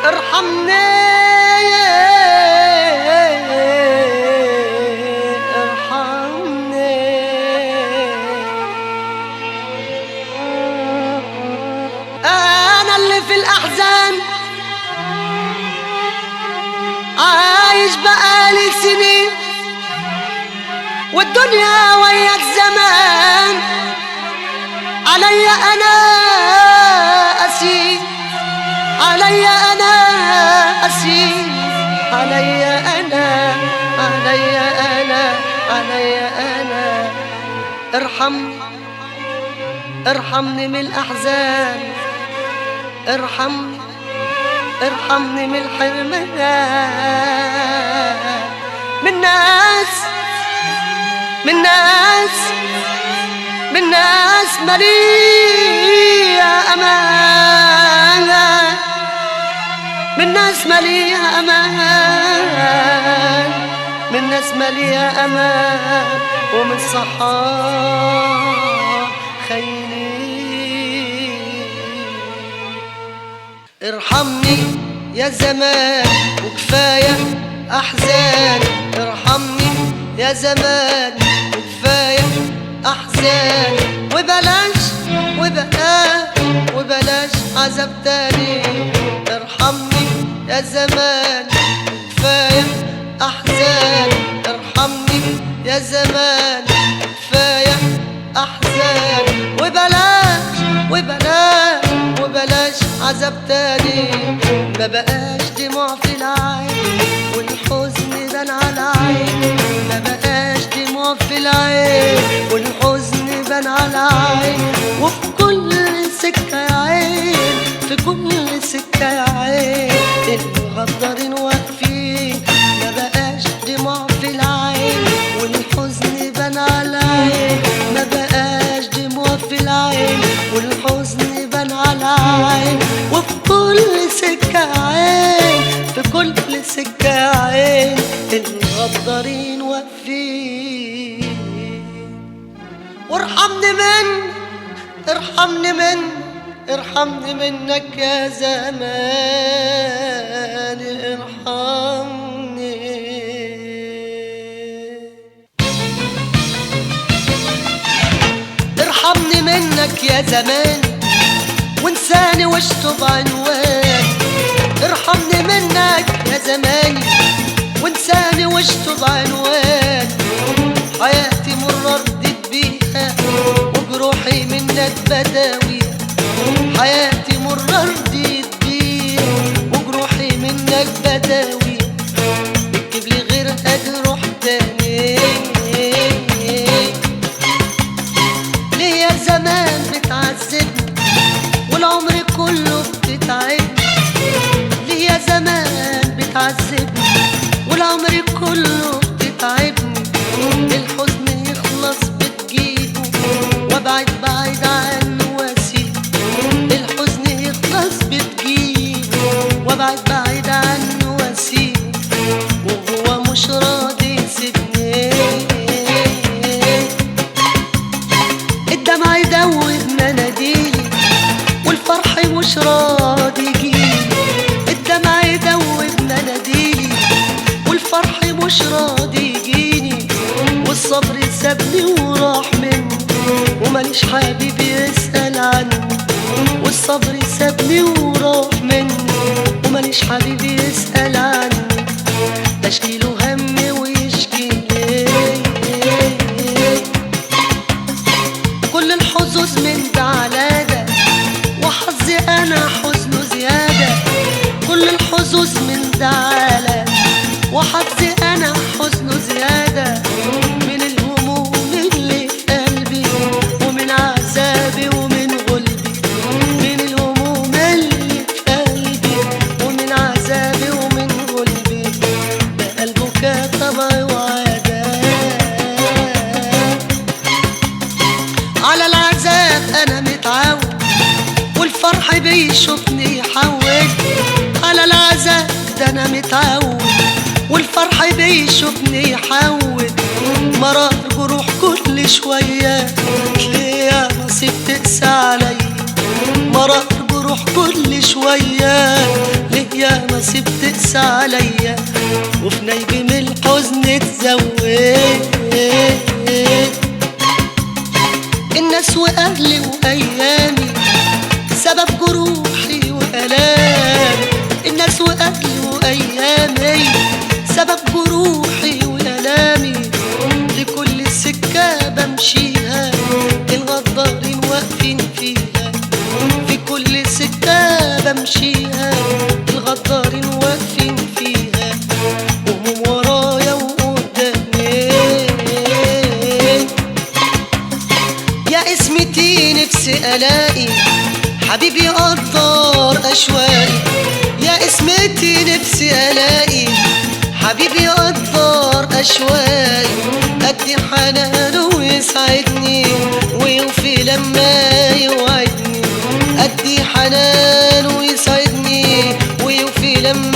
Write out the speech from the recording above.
ارحمني ارحمني، انا اللي في الاحزان عايش بقالي سنين، والدنيا ويا الزمان عليا انا اسير، عليا انا اسير، عليا انا، عليا انا، عليا انا. ارحمني ارحمني من الاحزان، ارحمني ارحمني من الحرمان، من ناس، من ناس، من ناس مليئة أمان، من ناس مليئة أمان، من ناس مليئة أمان، ومن صحاب خاينين. ارحمني يا زمان وكفاية أحزان، ارحمني يا زمان وكفاية أحزان، وبلاش وبلاش وبلاش عذاب تاني. ارحمني يا زمان كفاية أحزان، ارحمني يا زمان كفاية أحزان، وبلاش وبلاش وبلاش عذاب تاني. ما بقاش دموع في العين والحزن بان على عين، ما بقاش دموع في العين والحزن بان على عين، وفي كل سكة يا عين، في كل سكة يا عين المغدرين واقفين. ما بقاش دموع في العين والحزن بان على عين، ما بقاش دموع في العين والحزن بان على عين، وفي كل سكة عين، في كل سكة عين المغدرين واقفين. وارحمني من، ارحمني من، ارحمني منك يا زمان، ارحمني. ارحمني منك يا زمان وانساني واشطب عنوان، ارحمني منك يا زماني وانساني واشطب عنوان. حياتي مرة رديت بيها وجروحي منك بداويها، حياتي مرة رديت بيها وجروحي منك بداويها، اكتب لي غير اجروح تاني. ليه يا زمان بتعذبني والعمر كله بتتعبني؟ ليه يا زمان بتعذبني والعمر كله بتتعبني؟ الحزن يخلص بتجيبه وابعد بعيد عنه واسيبه، الحزن يخلص بتجيبه وابعد بعيد عنه واسيبه، وهو مش راضي يسيبني. الدمع يدوب مناديلي والفرح مش راضي يجيلي، الدمع يدوب مناديلي والفرح مش راضي يجيني، والصبر سابني وراح مني وماليش حبيب يسأل عني، والصبر سابني وراح مني وماليش حبيب يسأل عني، بشكيله همي ويشكيلي. كل الحظوظ من ده على ده وحظي انا حزنه زيادة، كل الحظوظ من ده على وحظي انا حزنه زيادة، من الهموم اللي في قلبي ومن عذابي ومن غلبي، من الهموم اللي في قلبي ومن عذابي ومن غلبي، بقى البكا طبعي وعذاب. على العذاب انا متعود والفرح بيشوفني يحول، على العذاب ده انا متعود والفرح بيشوفني يحول، مرار جروح كل شوية ليه يا نصيب تقسى علي، مرار جروح كل شوية ليه يا راسي بتقسى عليا وفي نايبي من الحزن اتزويت. الناس واهلي وايامي سبب جروحي والامي، الناس واهلي وايامي سبب جروحي والامي. لكل سكه بمشيها الغدارين واقفين فيها، في كل سكه بمشيها الغدارين واقفين فيها، وهم ورايا وقدامي. يا اسمتي نفسي الاقي حبيبي يقدر اشواقي، يا اسمتي نفسي الاقي حبيبي يقدر اشواقي. ادي حنانه ويسعدني ويوفي لما يوعدني، ادي حنانه ويسعدني ويوفي لما